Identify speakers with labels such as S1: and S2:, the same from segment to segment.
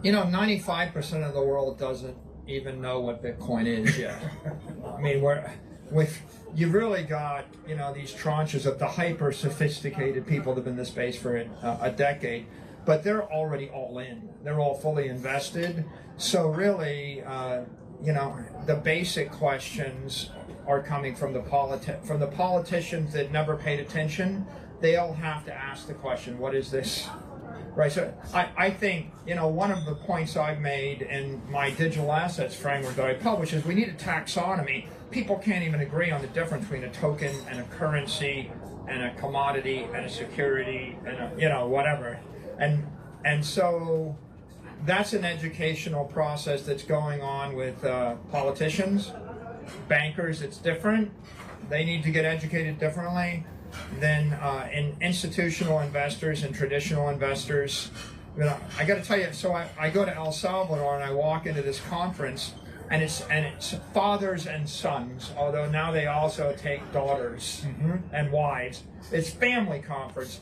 S1: You know, 95% of the world doesn't even know what Bitcoin is yet. I mean, you've really got, you know, these tranches of the hyper sophisticated people that have been in the space for a decade, but they're already all in. They're all fully invested. So really, you know, the basic questions are coming from the politicians that never paid attention. They all have to ask the question, what is this? Right, so I think, you know, one of the points I've made in my digital assets framework that I publish is we need a taxonomy. People can't even agree on the difference between a token and a currency and a commodity and a security and a, you know, whatever. And so that's an educational process that's going on with politicians, bankers. It's different. They need to get educated differently than in institutional investors and traditional investors. You know, I got to tell you, so I go to El Salvador and I walk into this conference, and it's fathers and sons, although now they also take daughters and wives. It's family conference.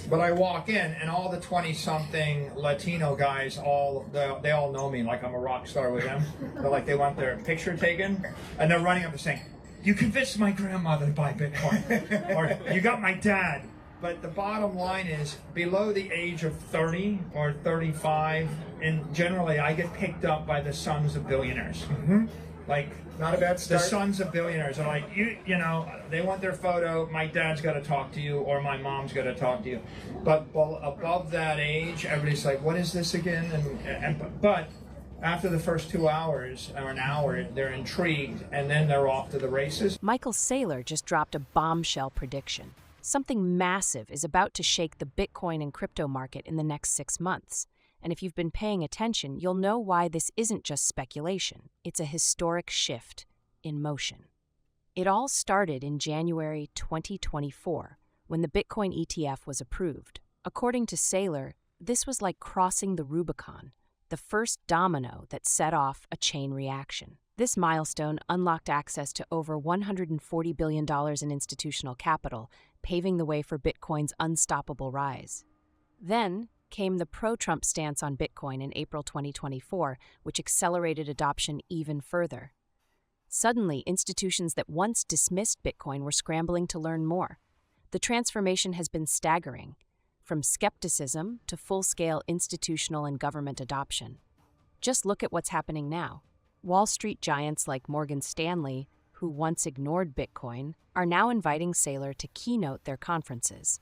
S1: But I walk in and all the 20-something Latino guys, they all know me like I'm a rock star with them. They're like, they want their picture taken, and they're running up and saying, "You convinced my grandmother to buy Bitcoin," or "You got my dad." But the bottom line is, below the age of 30 or 35, and generally I get picked up by the sons of billionaires. Like,
S2: not a bad start.
S1: The sons of billionaires are like, you know, they want their photo. My dad's got to talk to you, or my mom's got to talk to you. But above that age, everybody's like, "What is this again?" But after the first 2 hours or an hour, they're intrigued, and then they're off to the races.
S3: Michael Saylor just dropped a bombshell prediction. Something massive is about to shake the Bitcoin and crypto market in the next 6 months. And if you've been paying attention, you'll know why this isn't just speculation. It's a historic shift in motion. It all started in January 2024, when the Bitcoin ETF was approved. According to Saylor, this was like crossing the Rubicon, the first domino that set off a chain reaction. This milestone unlocked access to over $140 billion in institutional capital, paving the way for Bitcoin's unstoppable rise. Then came the pro-Trump stance on Bitcoin in April 2024, which accelerated adoption even further. Suddenly, institutions that once dismissed Bitcoin were scrambling to learn more. The transformation has been staggering, from skepticism to full-scale institutional and government adoption. Just look at what's happening now. Wall Street giants like Morgan Stanley, who once ignored Bitcoin, are now inviting Saylor to keynote their conferences.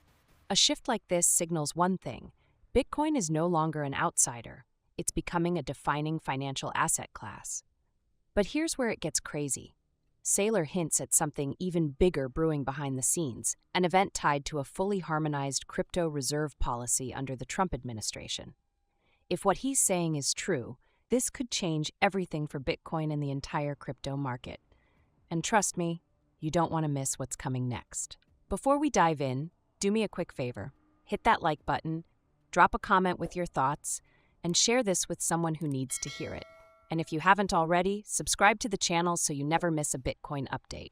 S3: A shift like this signals one thing: Bitcoin is no longer an outsider. It's becoming a defining financial asset class. But here's where it gets crazy. Saylor hints at something even bigger brewing behind the scenes, an event tied to a fully harmonized crypto reserve policy under the Trump administration. If what he's saying is true, this could change everything for Bitcoin and the entire crypto market. And trust me, you don't want to miss what's coming next. Before we dive in, do me a quick favor. Hit that like button, drop a comment with your thoughts, and share this with someone who needs to hear it. And if you haven't already, subscribe to the channel so you never miss a Bitcoin update.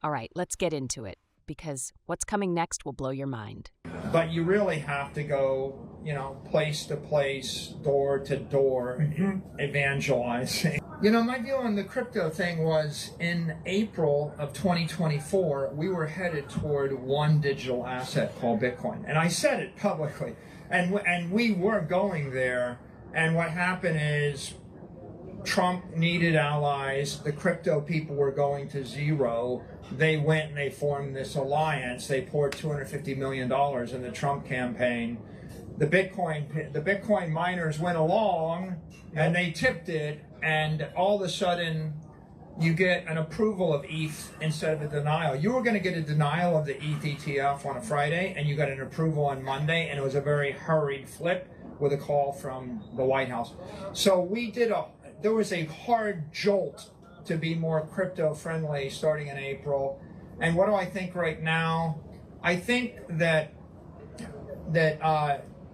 S3: All right, let's get into it, because what's coming next will blow your mind.
S1: But you really have to go, you know, place to place, door to door, evangelizing. You know, my view on the crypto thing was, in April of 2024, we were headed toward one digital asset called Bitcoin. And I said it publicly. And we were going there. And what happened is, Trump needed allies. The crypto people were going to zero. They went and they formed this alliance. They poured $250 million in the Trump campaign. The Bitcoin miners went along and they tipped it, and all of a sudden you get an approval of ETH instead of a denial. You were going to get a denial of the ETH ETF on a Friday, and you got an approval on Monday, and it was a very hurried flip with a call from the White House. So there was a hard jolt to be more crypto friendly starting in April. And what do I think right now? I think that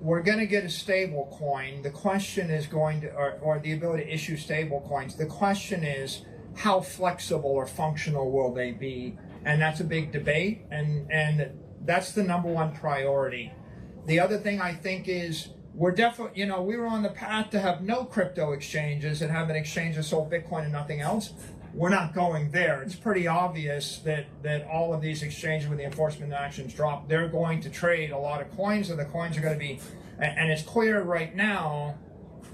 S1: we're going to get a stable coin. The question is or the ability to issue stable coins. The question is, how flexible or functional will they be? And that's a big debate. And that's the number one priority. The other thing I think is, we're definitely, you know, we were on the path to have no crypto exchanges and have an exchange that sold Bitcoin and nothing else. We're not going there. It's pretty obvious that all of these exchanges, with the enforcement actions dropped, they're going to trade a lot of coins, and the coins are going to be, and it's clear right now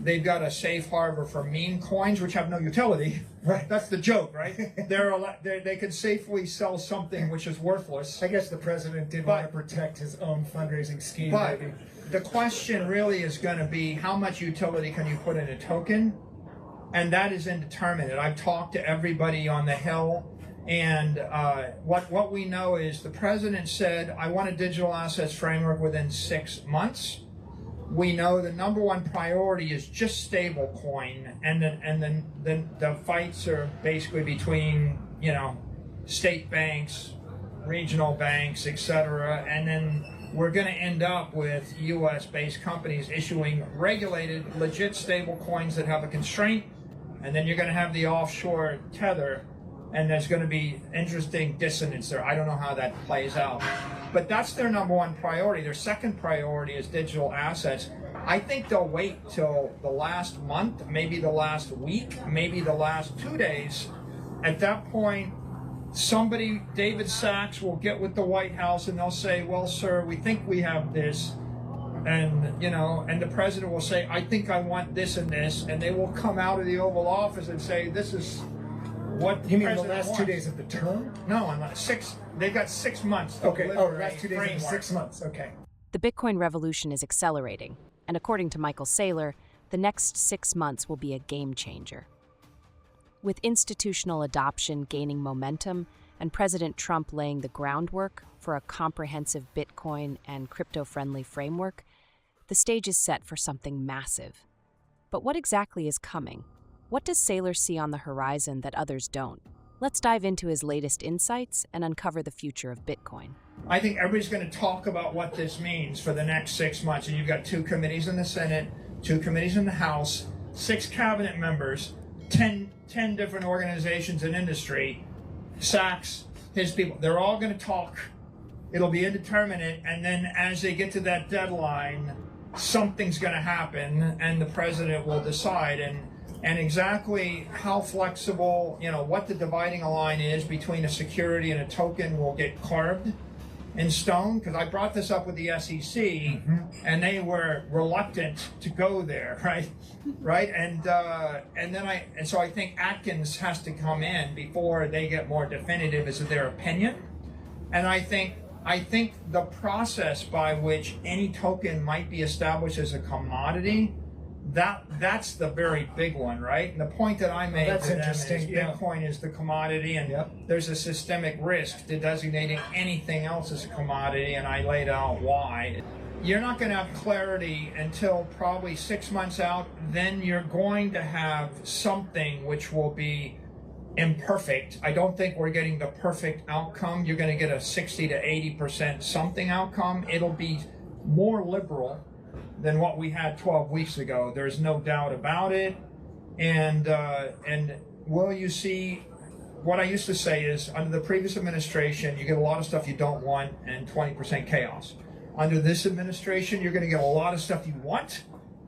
S1: they've got a safe harbor for meme coins, which have no utility. Right. That's the joke, right? They could safely sell something which is worthless.
S2: I guess the president did want to protect his own fundraising scheme.
S1: But
S2: maybe.
S1: The question really is going to be, how much utility can you put in a token? And that is indeterminate. I've talked to everybody on the Hill, and what we know is the president said, I want a digital assets framework within 6 months. We know the number one priority is just stablecoin, and then the fights are basically between, you know, state banks, regional banks, etc. And then we're going to end up with U.S.-based companies issuing regulated, legit stable coins that have a constraint, and then you're going to have the offshore tether, and there's going to be interesting dissonance there. I don't know how that plays out. But that's their number one priority. Their second priority is digital assets. I think they'll wait till the last month, maybe the last week, maybe the last 2 days. At that point, somebody, David Sachs, will get with the White House and they'll say, well, sir, we think we have this. And, you know, and the president will say, I think I want this and this. And they will come out of the Oval Office and say, this is what the
S2: You mean the
S1: president
S2: last
S1: wants.
S2: 2 days of the term?
S1: No, they've got 6 months to
S2: Okay.
S1: deliver
S2: Last 2 days of
S1: framework.
S2: 6 months. Okay.
S3: The Bitcoin revolution is accelerating, and according to Michael Saylor, the next 6 months will be a game changer. With institutional adoption gaining momentum and President Trump laying the groundwork for a comprehensive Bitcoin and crypto-friendly framework, the stage is set for something massive. But what exactly is coming? What does Saylor see on the horizon that others don't? Let's dive into his latest insights and uncover the future of Bitcoin.
S1: I think everybody's going to talk about what this means for the next 6 months. And you've got 2 committees in the Senate, 2 committees in the House, 6 cabinet members, 10 different organizations in industry, Sachs, his people. They're all going to talk. It'll be indeterminate. And then as they get to that deadline, something's going to happen and the president will decide. And exactly how flexible, you know, what the dividing line is between a security and a token will get carved in stone, because I brought this up with the SEC, and they were reluctant to go there, right? And so I think Atkins has to come in before they get more definitive as to their opinion. And I think the process by which any token might be established as a commodity, that's the very big one, right? And the point that I made
S2: That's
S1: to them
S2: interesting,
S1: is
S2: yeah.
S1: Bitcoin is the commodity, and there's a systemic risk to designating anything else as a commodity, and I laid out why. You're not going to have clarity until probably 6 months out. Then you're going to have something which will be imperfect. I don't think we're getting the perfect outcome. You're going to get a 60 to 80% something outcome. It'll be more liberal than what we had 12 weeks ago. There's no doubt about it. And will you see, what I used to say is, under the previous administration, you get a lot of stuff you don't want and 20% chaos. Under this administration, you're going to get a lot of stuff you want,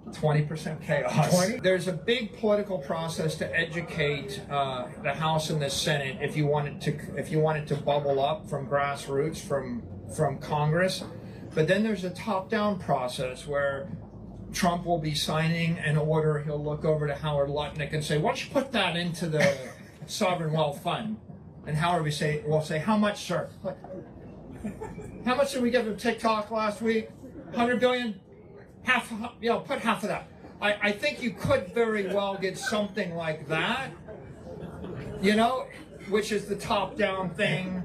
S1: 20% chaos.
S2: 20?
S1: There's a big political process to educate the House and the Senate if you want it to bubble up from grassroots, from Congress. But then there's a top-down process where Trump will be signing an order. He'll look over to Howard Lutnick and say, why don't you put that into the sovereign wealth fund? And Howard will say, how much, sir? How much did we give to TikTok last week? 100 billion? Half, put half of that. I think you could very well get something like that, which is the top-down thing.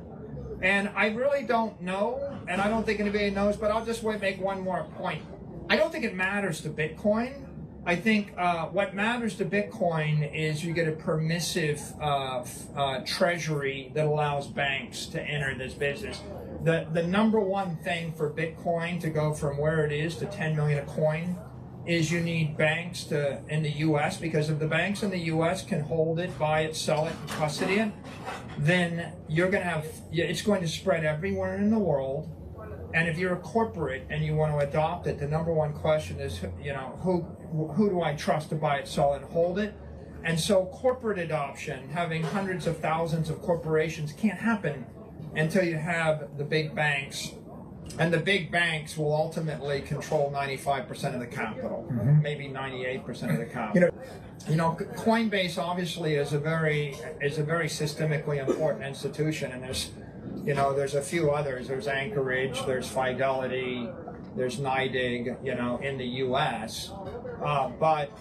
S1: And I really don't know, and I don't think anybody knows, but I'll just make one more point. I don't think it matters to Bitcoin. I think what matters to Bitcoin is you get a permissive treasury that allows banks to enter this business. The number one thing for Bitcoin to go from where it is to 10 million a coin is you need banks in the U.S., because if the banks in the U.S. can hold it, buy it, sell it, and custody it, then you're going to have, it's going to spread everywhere in the world. And if you're a corporate and you want to adopt it, the number one question is, who do I trust to buy it, sell it, and hold it? And so corporate adoption, having hundreds of thousands of corporations, can't happen until you have the big banks. And the big banks will ultimately control 95% of the capital, maybe 98% of the capital. Coinbase obviously is a very systemically important institution, and there's a few others. There's Anchorage, there's Fidelity, there's NYDIG, in the U.S. But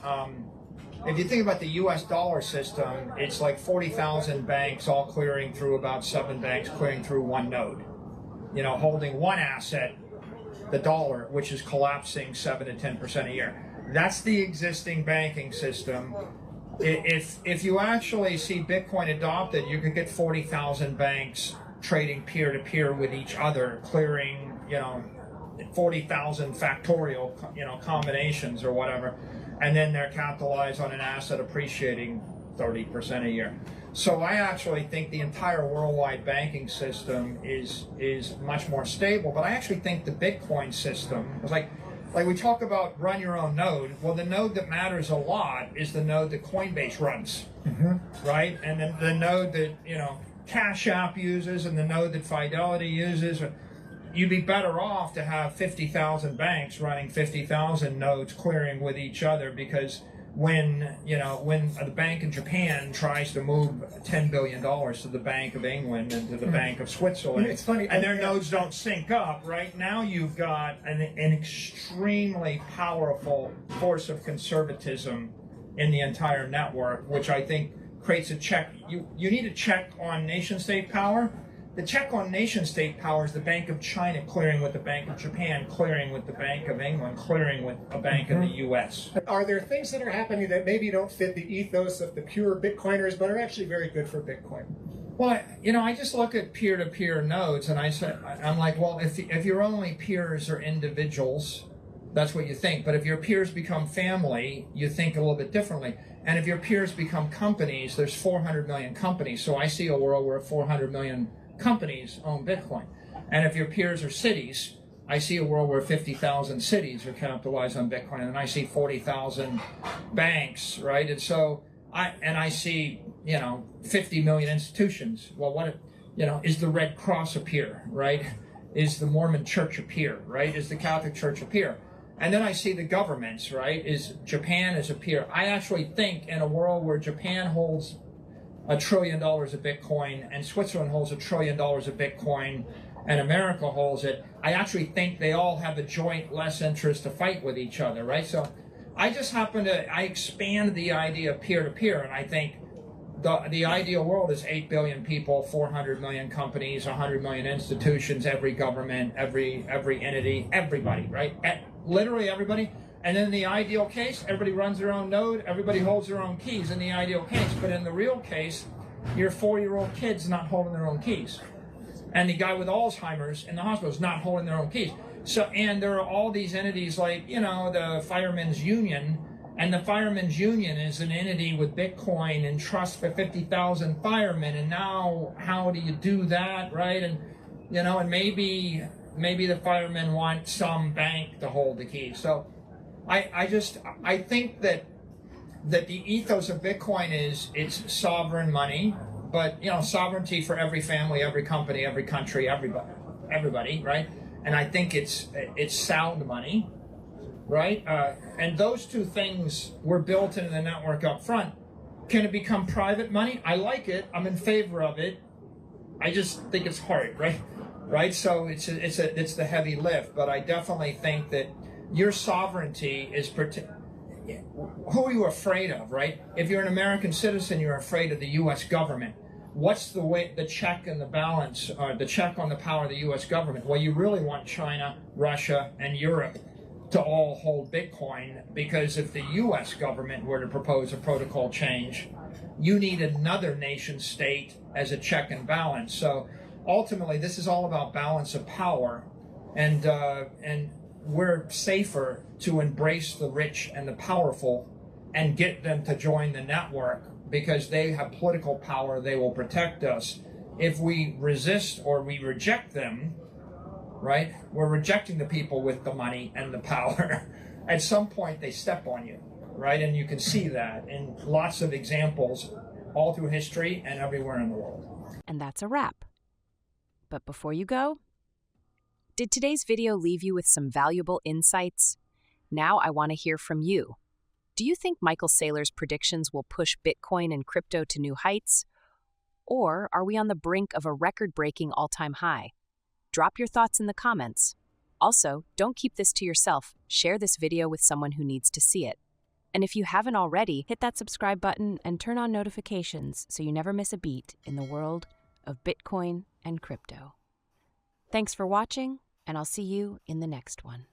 S1: if you think about the U.S. dollar system, it's like 40,000 banks all clearing through about 7 banks clearing through one node. Holding one asset, the dollar, which is collapsing 7 to 10% a year. That's the existing banking system. If you actually see Bitcoin adopted, you could get 40,000 banks trading peer-to-peer with each other, clearing, 40,000 factorial, combinations or whatever, and then they're capitalized on an asset appreciating 30% a year. So I actually think the entire worldwide banking system is much more stable, but I actually think the Bitcoin system is like we talk about run your own node. Well, the node that matters a lot is the node that Coinbase runs, right? And then the node that, Cash App uses and the node that Fidelity uses. You'd be better off to have 50,000 banks running 50,000 nodes clearing with each other, because when the Bank in Japan tries to move $10 billion to the Bank of England and to the Bank of Switzerland,
S2: it's funny,
S1: and their nodes don't sync up, right? Now you've got an extremely powerful force of conservatism in the entire network, which I think creates a check. You need a check on nation-state power. The check on nation-state power is the Bank of China clearing with the Bank of Japan, clearing with the Bank of England, clearing with a bank in the U.S.
S2: Are there things that are happening that maybe don't fit the ethos of the pure Bitcoiners, but are actually very good for Bitcoin?
S1: Well, I just look at peer-to-peer nodes, and I'm like, well, if your only peers are individuals, that's what you think. But if your peers become family, you think a little bit differently. And if your peers become companies, there's 400 million companies. So I see a world where 400 million companies own Bitcoin. And if your peers are cities, I see a world where 50,000 cities are capitalized on Bitcoin, and I see 40,000 banks, right? And so I see 50 million institutions. Well, what is the Red Cross a peer, right? Is the Mormon Church a peer, right? Is the Catholic Church a peer? And then I see the governments, right? Is Japan as a peer? I actually think in a world where Japan holds $1 trillion of Bitcoin and Switzerland holds $1 trillion of Bitcoin and America holds it, I actually think they all have a joint less interest to fight with each other, right? So I just I expand the idea of peer-to-peer, and I think the ideal world is 8 billion people, 400 million companies, 100 million institutions, every government, every entity, everybody, right? Literally everybody. And in the ideal case, everybody runs their own node, everybody holds their own keys in the ideal case. But in the real case, your 4-year-old kid's not holding their own keys. And the guy with Alzheimer's in the hospital is not holding their own keys. So, and there are all these entities like, the Firemen's Union, and the Firemen's Union is an entity with Bitcoin and trust for 50,000 firemen. And now, how do you do that, right? And, and maybe the firemen want some bank to hold the keys. So I think that the ethos of Bitcoin is it's sovereign money, but sovereignty for every family, every company, every country, everybody, right? And I think it's sound money, right? And those two things were built into the network up front. Can it become private money? I like it. I'm in favor of it. I just think it's hard, right? Right. So it's the heavy lift, but I definitely think that your sovereignty is who are you afraid of, right? If you're an American citizen, you're afraid of the U.S. government. What's the check and the balance, the check on the power of the U.S. government? Well, you really want China, Russia, and Europe to all hold Bitcoin, because if the U.S. government were to propose a protocol change, you need another nation state as a check and balance. So ultimately, this is all about balance of power, and we're safer to embrace the rich and the powerful and get them to join the network because they have political power. They will protect us. If we resist or we reject them, right? We're rejecting the people with the money and the power. At some point, they step on you, right? And you can see that in lots of examples all through history and everywhere in the world.
S3: And that's a wrap. But before you go, did today's video leave you with some valuable insights? Now I want to hear from you. Do you think Michael Saylor's predictions will push Bitcoin and crypto to new heights? Or are we on the brink of a record-breaking all-time high? Drop your thoughts in the comments. Also, don't keep this to yourself. Share this video with someone who needs to see it. And if you haven't already, hit that subscribe button and turn on notifications so you never miss a beat in the world of Bitcoin and crypto. Thanks for watching, and I'll see you in the next one.